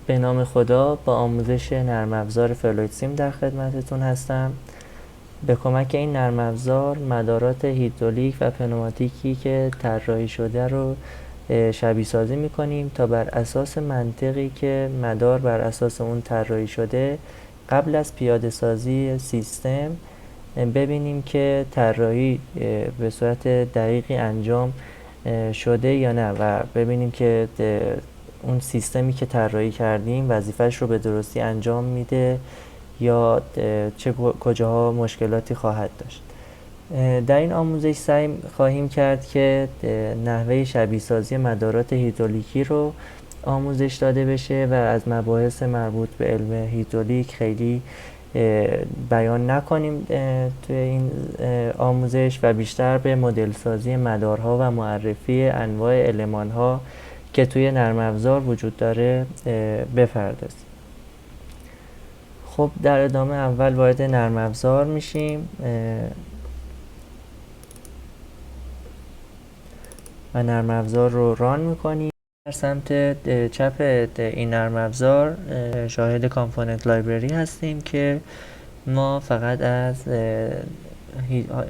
به نام خدا، با آموزش نرم افزار فلوید سیم در خدمتتون هستم. به کمک این نرم افزار مدارات هیدرولیک و پنوماتیکی که طراحی شده رو شبیه سازی می‌کنیم تا بر اساس منطقی که مدار بر اساس اون طراحی شده قبل از پیاده سازی سیستم ببینیم که طراحی به صورت دقیقی انجام شده یا نه و ببینیم که اون سیستمی که طراحی کردیم وظیفه‌اش رو به درستی انجام میده یا کجاها مشکلاتی خواهد داشت. در این آموزش سعی خواهیم کرد که نحوه شبیه سازی مدارات هیدرولیکی رو آموزش داده بشه و از مباحث مربوط به علم هیدرولیک خیلی بیان نکنیم توی این آموزش و بیشتر به مدل سازی مدارها و معرفی انواع المان‌ها که توی نرم افزار وجود داره بپردازیم. خب در ادامه اول وارد نرم افزار میشیم و نرم افزار رو ران میکنیم. در سمت چپ این نرم افزار شاهد کامپوننت لایبرری هستیم که ما فقط از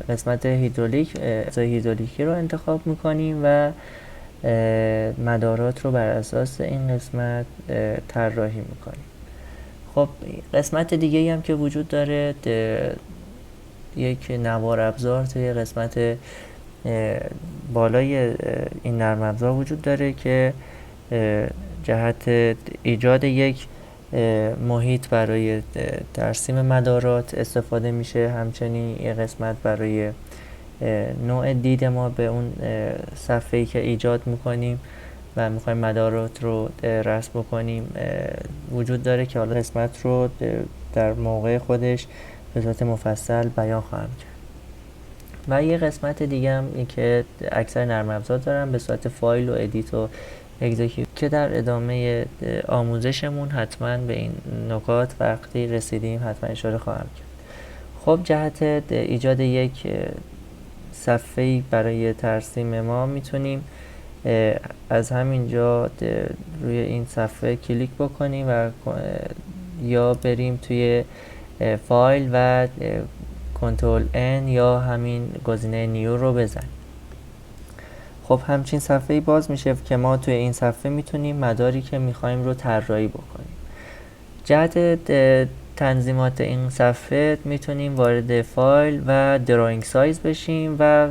قسمت هیدرولیکی رو انتخاب میکنیم و مدارات رو بر اساس این قسمت طراحی میکنیم. خب قسمت دیگه هم که وجود داره یک نوار ابزار توی قسمت بالای این نرم افزار وجود داره که جهت ایجاد یک محیط برای ترسیم مدارات استفاده میشه. همچنین یه قسمت برای نوع دید ما به اون صفحه‌ای که ایجاد میکنیم و میخوایم مدارات رو رسم بکنیم وجود داره که حالا قسمت رو در موقع خودش به صورت مفصل بیان خواهم کرد. و یه قسمت دیگه هم این که اکثر نرم افزار دارن به صورت فایل و ادیت و اکزیکیوت که در ادامه آموزشمون حتما به این نکات وقتی رسیدیم حتما اشاره خواهم کرد. خب جهت ایجاد یک صفحه‌ای برای ترسیم ما میتونیم از همینجا روی این صفحه کلیک بکنیم و یا بریم توی فایل و کنترل N یا همین گزینه نیو رو بزنیم. خب همچین صفحه‌ای باز میشه که ما توی این صفحه میتونیم مداری که میخوایم رو طراحی بکنیم. جهت تنظیمات این صفحه میتونیم وارد فایل و دراینگ سایز بشیم و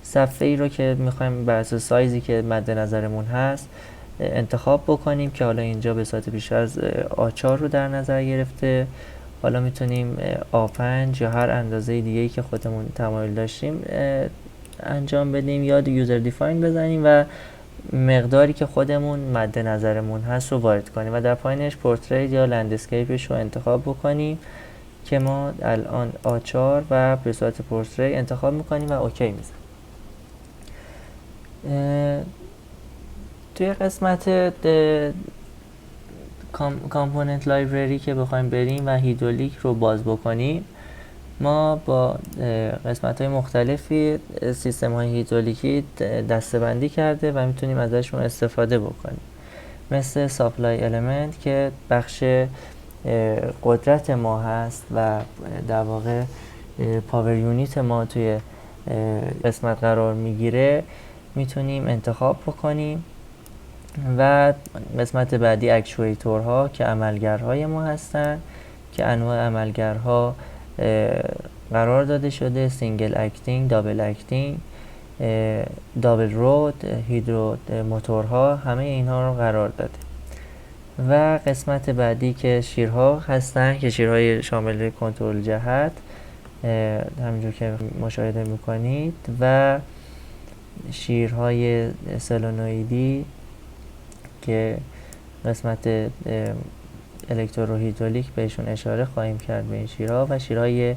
صفحه ای رو که میخوایم بر اساس سایزی که مد نظرمون هست انتخاب بکنیم که حالا اینجا به صورت بیشتر از A4 رو در نظر گرفته. حالا میتونیم A5 یا هر اندازه دیگه‌ای که خودمون تمایل داشتیم انجام بدیم یا یوزر دیفاین بزنیم و مقداری که خودمون مد نظرمون هست رو وارد کنیم و در پایینش پورتریت یا لندسکیپش رو انتخاب بکنیم که ما الان A4 و به صورت پورتریت انتخاب میکنیم و اوکی میزنیم. توی قسمت کامپوننت لایبرری که بخوایم بریم و هیدرولیک رو باز بکنیم ما با قسمت‌های مختلفی سیستم‌های هیدرولیکی دسته‌بندی کرده و میتونیم ازشون استفاده بکنیم، مثل ساپلای الیمنت که بخش قدرت ما هست و در واقع پاور یونیت ما توی قسمت قرار میگیره میتونیم انتخاب بکنیم. و قسمت بعدی اکچویتورها که عملگرهای ما هستن که انواع عملگرها قرار داده شده: سینگل اکتینگ، دابل اکتینگ، دابل رود، هیدرو موتورها، همه اینها رو قرار داده. و قسمت بعدی که شیرها هستن که شیرهای شامل کنترل جهت همینجور که مشاهده میکنید و شیرهای سولنوئیدی که قسمت الکتروهیدرولیک بهشون اشاره خواهیم کرد به این شیرها و شیرهای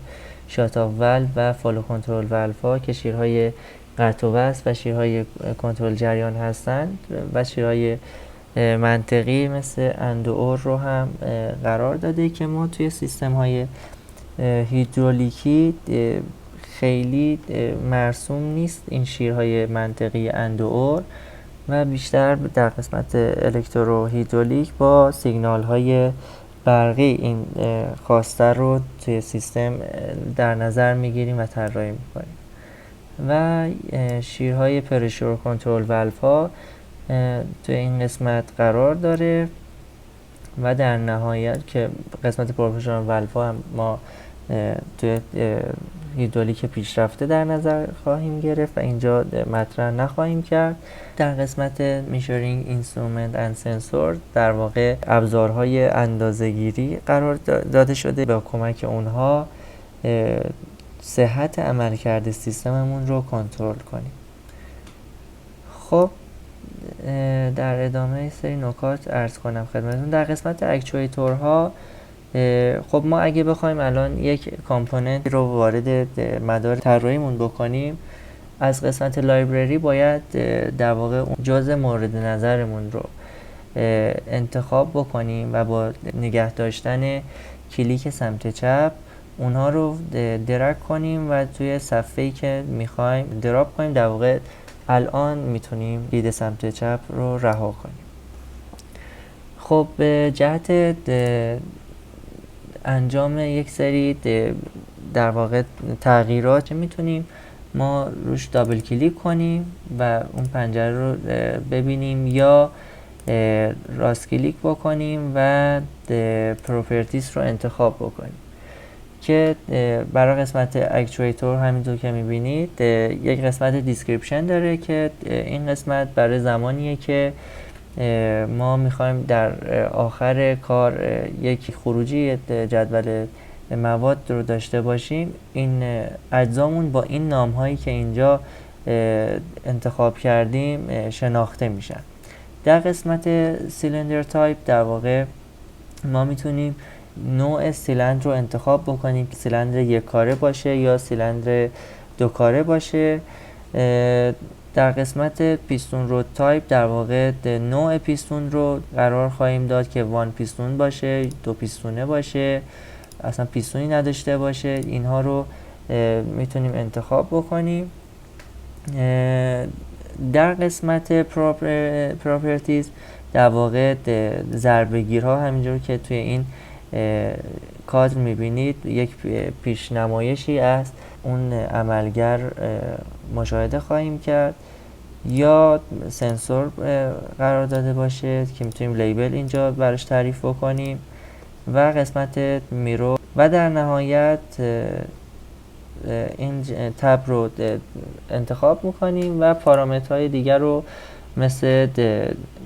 شات آف والو و فالو کنترل والوها که شیرهای قطع و وصل و شیرهای کنترل جریان هستند و شیرهای منطقی مثل اند و اور رو هم قرار داده که ما توی سیستم های هیدرولیکی خیلی مرسوم نیست این شیرهای منطقی اند و اور و بیشتر در قسمت الکتروهیدرولیک با سیگنال های برقی این خواسته رو توی سیستم در نظر میگیریم و طراحی میکنیم. و شیرهای پرشور کنترل والف ها توی این قسمت قرار داره و در نهایت که قسمت پروفشنال والف ها هم ما توی هیدرولیک پیشرفته در نظر خواهیم گرفت و اینجا مطرح نخواهیم کرد. در قسمت میشورینگ اینسترومنت اند سنسور در واقع ابزارهای اندازه‌گیری قرار داده شده، با کمک اونها صحت عملکرد سیستممون رو کنترل کنیم. خب در ادامه سری نکات عرض کنم خدمتتون. در قسمت اکچویتورها، خب ما اگه بخوایم الان یک کامپوننت رو وارد مدار طراحیمون بکنیم، از قسمت لایبرری باید در واقع جزء مورد نظرمون رو انتخاب بکنیم و با نگه داشتن کلیک سمت چپ اونها رو درگ کنیم و توی صفحه‌ای که میخوایم دراپ کنیم. در واقع الان میتونیم دید سمت چپ رو رها کنیم. خب به جهت انجام یک سری در واقع تغییرات میتونیم ما روش دابل کلیک کنیم و اون پنجره رو ببینیم، یا راست کلیک بکنیم و پروپرتیز رو انتخاب بکنیم که برای قسمت اکچویتور همینطور که میبینید یک قسمت دیسکریپشن داره که این قسمت برای زمانیه که ما میخوایم در آخر کار یک خروجی جدول مواد رو داشته باشیم. این اجزامون با این نام هایی که اینجا انتخاب کردیم شناخته میشن. در قسمت سیلندر تایپ در واقع ما میتونیم نوع سیلندر رو انتخاب بکنیم که سیلندر یک کاره باشه یا سیلندر دو کاره باشه. در قسمت پیستون رود تایپ در واقع نوع پیستون رو قرار خواهیم داد که وان پیستون باشه، دو پیستونه باشه، اصلا پیستونی نداشته باشه. اینها رو میتونیم انتخاب بکنیم. در قسمت پراپرتیز در واقع ضربه‌گیرها همینجور که توی این کادر میبینید یک پیشنمایشی از اون عملگر مشاهده خواهیم کرد، یا سنسور قرار داده باشه که میتونیم لیبل اینجا براش تعریف بکنیم، و قسمت میرو، و در نهایت این تب رو انتخاب میکنیم و پارامترهای دیگر رو مثل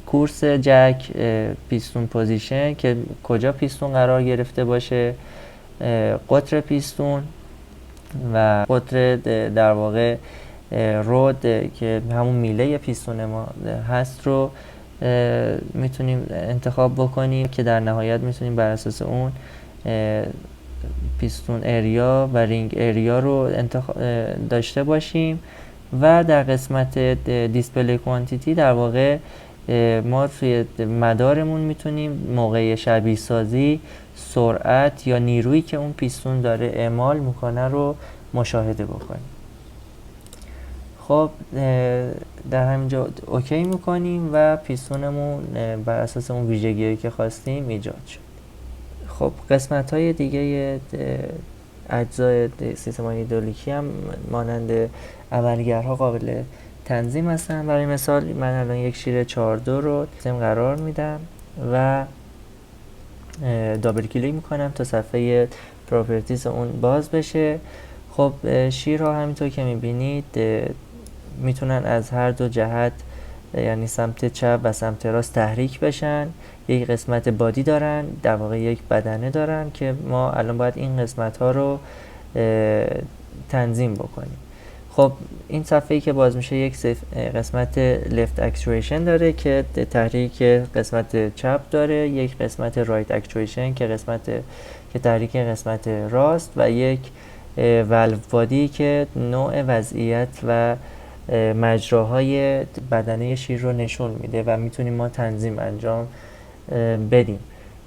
کورس جک، پیستون پوزیشن که کجا پیستون قرار گرفته باشه، قطر پیستون و قطر در واقع رود که همون میله پیستون ما هست رو میتونیم انتخاب بکنیم که در نهایت میتونیم بر اساس اون پیستون اریا و رینگ اریا رو داشته باشیم. و در قسمت دیسپلی کوانتیتی در واقع ما توی مدارمون میتونیم موقع شبیه سازی سرعت یا نیرویی که اون پیستون داره اعمال میکنه رو مشاهده بکنیم. خب در همینجا اوکی میکنیم و پیستونمون بر اساس اون ویژگی‌هایی که خواستیم ایجاد شد. خب قسمت های دیگه اجزای سیستم هیدرولیکی هم مانند عملگرها قابل تنظیم هستن. برای مثال من الان یک شیر 4-2 رو قرار میدم و دابل کلیک میکنم تا صفحه پراپرتیز اون باز بشه. خب شیرها همینطور که میبینید میتونن از هر دو جهت، یعنی سمت چپ و سمت راست تحریک بشن. یک قسمت بادی دارن، در واقع یک بدنه دارن که ما الان باید این قسمت ها رو تنظیم بکنیم. خب این صفحه‌ای که باز میشه یک قسمت left actuation داره که تحریک قسمت چپ داره، یک قسمت right actuation که تحریک قسمت راست، و یک valve body که نوع وضعیت و مجراهای بدنه شیر رو نشون میده و میتونیم ما تنظیم انجام بدیم.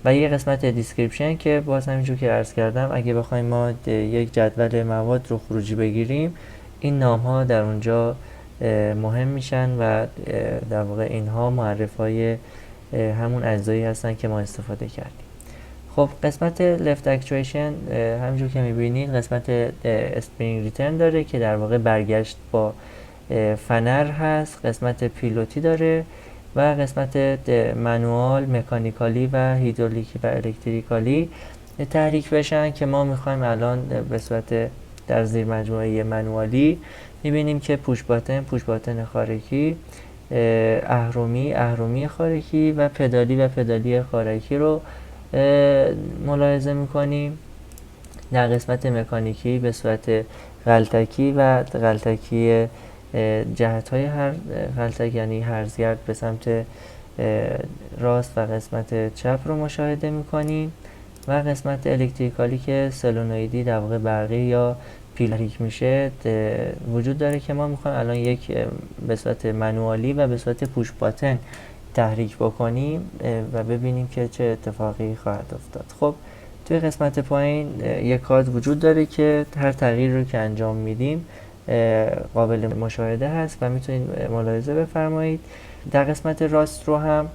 و یه قسمت دیسکریپشن که باز همینجور که عرض کردم اگه بخوایم ما یک جدول مواد رو خروجی بگیریم این نام ها در اونجا مهم میشن و در واقع اینها معرفای همون اجزایی هستن که ما استفاده کردیم. خب قسمت left actuation همونجور که میبینید قسمت اسپرینگ ریترن داره که در واقع برگشت با فنر هست، قسمت پیلوتی داره و قسمت منوال، مکانیکالی و هیدرولیکی و الکتریکالی تحریک بشن که ما میخوایم الان به صورت در زیر مجموعه منوالی میبینیم که پوش باتن خارجی، اهرمی خارجی و پدالی خارجی رو ملاحظه میکنیم. در قسمت مکانیکی به صورت غلطکی و غلطکی جهت‌های هر غلطک، یعنی هرزگرد به سمت راست و قسمت چپ رو مشاهده میکنیم و قسمت الکتریکالی که سولنویدی در واقع برقی یا پیلریک میشه وجود داره که ما میخوایم الان یک به صورت منوالی و به صورت پوش باتن تحریک بکنیم و ببینیم که چه اتفاقی خواهد افتاد. خب توی قسمت پایین یک کارت وجود داره که هر تغییر رو که انجام میدیم قابل مشاهده هست و میتونید ملاحظه بفرمایید. در قسمت راست رو هم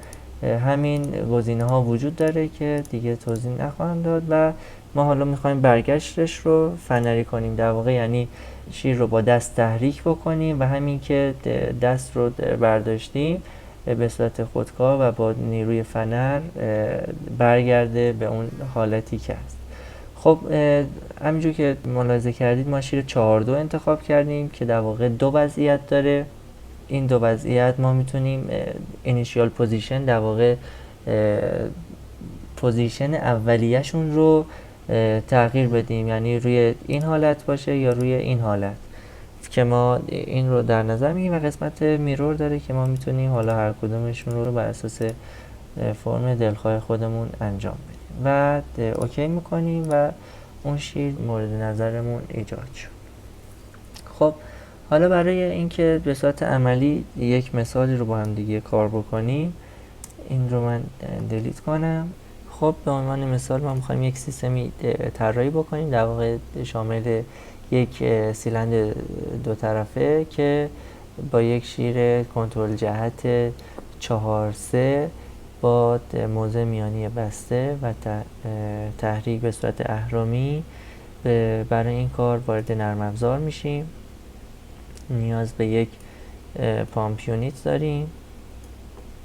همین گزینه ها وجود داره که دیگه توضیح نخواهم داد و ما حالا میخوایم برگشتش رو فنری کنیم، در واقع یعنی شیر رو با دست تحریک بکنیم و همین که دست رو برداشتیم به صورت خودکار و با نیروی فنر برگرده به اون حالتی که هست. خب همینجور که ملاحظه کردید ما شیر 4-2 انتخاب کردیم که در واقع دو وضعیت داره. این دو وضعیت ما میتونیم اینیشیال پوزیشن، در واقع پوزیشن اولیه‌شون رو تغییر بدیم، یعنی روی این حالت باشه یا روی این حالت که ما این رو در نظر میگیریم و قسمت میرور داره که ما میتونیم حالا هر کدومشون رو بر اساس فرم دلخواه خودمون انجام بدیم و اوکی میکنیم و اون شیر مورد نظرمون ایجاد شد. خب حالا برای اینکه به صورت عملی یک مثالی رو با هم دیگه کار بکنیم این رو من دلیت کنم. خب به عنوان مثال ما میخوایم یک سیستمی طراحی بکنیم، در واقع شامل یک سیلندر دو طرفه که با یک شیر کنترل جهت 4-3 با موضع میانی بسته و تحریک به صورت اهرمی برای این کار وارد نرم افزار میشیم. نیاز به یک پامپ یونیت داریم،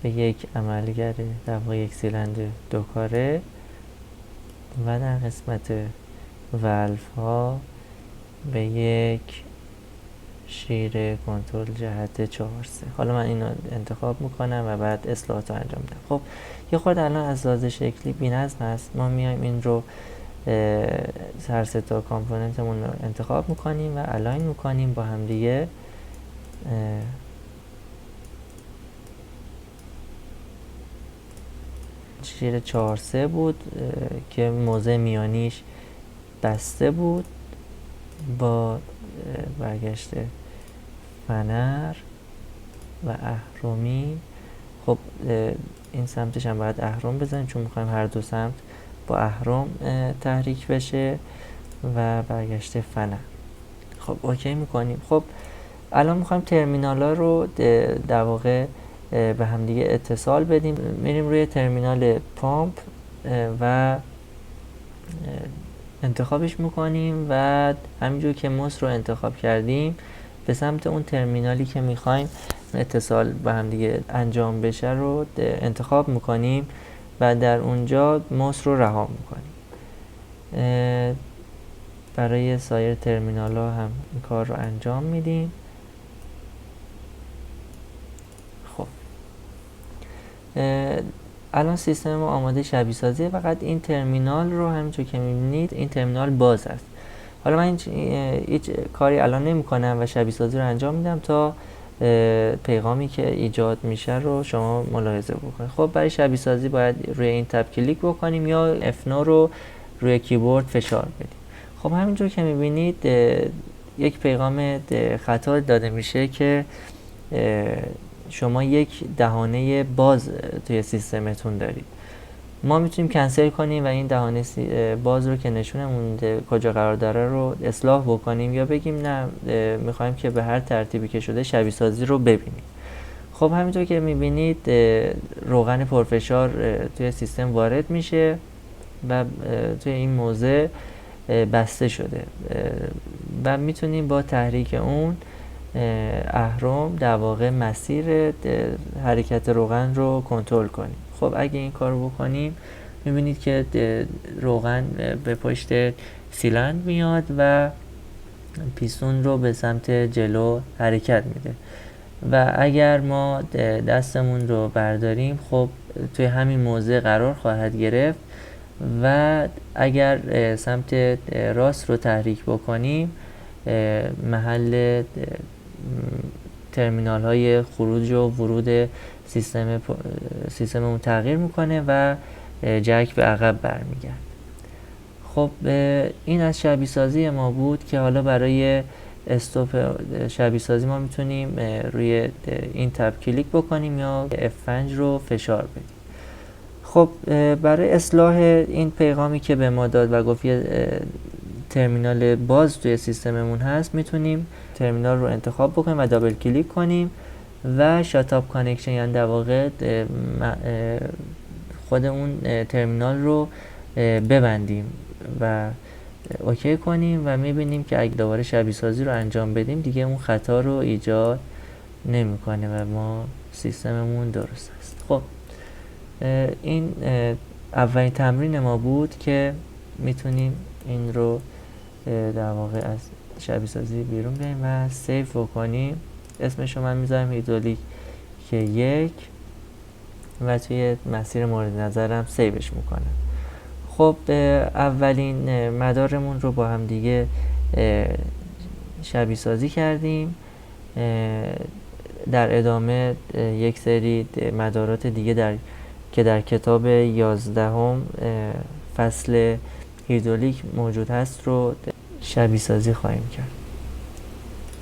به یک عملگر در واقع یک سیلندر دو کاره و در قسمت والف ها به یک شیر کنترل جهت 4-3. حالا من اینو انتخاب میکنم و بعد اصلاحات رو انجام میدم. خب یه خورده الان از لحاظ شکلی بی‌نظم هست. ما میایم این رو هر سه تا کامپوننتمون رو انتخاب میکنیم و الاین میکنیم با هم دیگه. شیر 4-3 بود که موضع میانیش بسته بود با برگشت فنر و اهرمی. خب این سمتش هم باید اهرم بزنیم چون میخوایم هر دو سمت با اهرم تحریک بشه و برگشت فنر. خب اوکی میکنیم. خب الان میخوایم ترمینال ها رو در واقع به هم دیگه اتصال بدیم. میریم روی ترمینال پامپ و انتخابش میکنیم و همینجور که موس رو انتخاب کردیم به سمت اون ترمینالی که میخوایم اتصال به هم دیگه انجام بشه رو انتخاب میکنیم و در اونجا موس رو رها میکنیم. برای سایر ترمینال ها هم این کار رو انجام میدیم. خب الان سیستم ما آماده شبیه سازیه، فقط این ترمینال رو همینجور که میبینید این ترمینال باز است. حالا من هیچ کاری الان نمی کنم و شبیه سازی رو انجام میدم تا پیغامی که ایجاد میشه رو شما ملاحظه بکنید. خب برای شبیه سازی باید روی این تب کلیک بکنیم یا F9 رو روی کیبورد فشار بدیم. خب همینجور که میبینید یک پیغام خطا داده میشه که شما یک دهانه باز توی سیستمتون دارید ما میتونیم کنسل کنیم و این دهانه باز رو که نشونمون کجا قرار داره رو اصلاح بکنیم، یا بگیم نه میخوایم که به هر ترتیبی که شده شبیه سازی رو ببینیم. خب همینطور که میبینید روغن پرفشار توی سیستم وارد میشه و توی این موضع بسته شده و میتونیم با تحریک اون اهرم در واقع مسیر حرکت روغن رو کنترل کنیم. خب اگه این کار رو بکنیم میبینید که روغن به پشت سیلندر میاد و پیستون رو به سمت جلو حرکت میده و اگر ما دستمون رو برداریم خب توی همین موضع قرار خواهد گرفت و اگر سمت راست رو تحریک بکنیم محل ترمینال های خروج و ورود سیستممون تغییر میکنه و جک به عقب برمیگرد. خب این از شبیه سازی ما بود که حالا برای استوپ شبیه سازی ما میتونیم روی این تب کلیک بکنیم یا F5 رو فشار بدیم. خب برای اصلاح این پیغامی که به ما داد و گفت ترمینال باز توی سیستممون هست، میتونیم ترمینال رو انتخاب بکنیم و دابل کلیک کنیم و شاتاپ کانکشن، یعنی در واقع خود اون ترمینال رو ببندیم و اوکی کنیم و میبینیم که اگه دوباره شبیه سازی رو انجام بدیم دیگه اون خطا رو ایجاد نمیکنه و ما سیستممون درست است. خب این اولین تمرین ما بود که میتونیم این رو در واقع از شبیه سازی بیرون بیاییم و سیو بکنیم. اسمشو من میذارم هیدرولیک که 1 و توی مسیر مورد نظرم سیوش میکنم. خب اولین مدارمون رو با هم دیگه شبیه سازی کردیم. در ادامه یک سری مدارات دیگه که در کتاب 11 فصل هیدرولیک موجود هست رو شبیه سازی خواهیم کرد.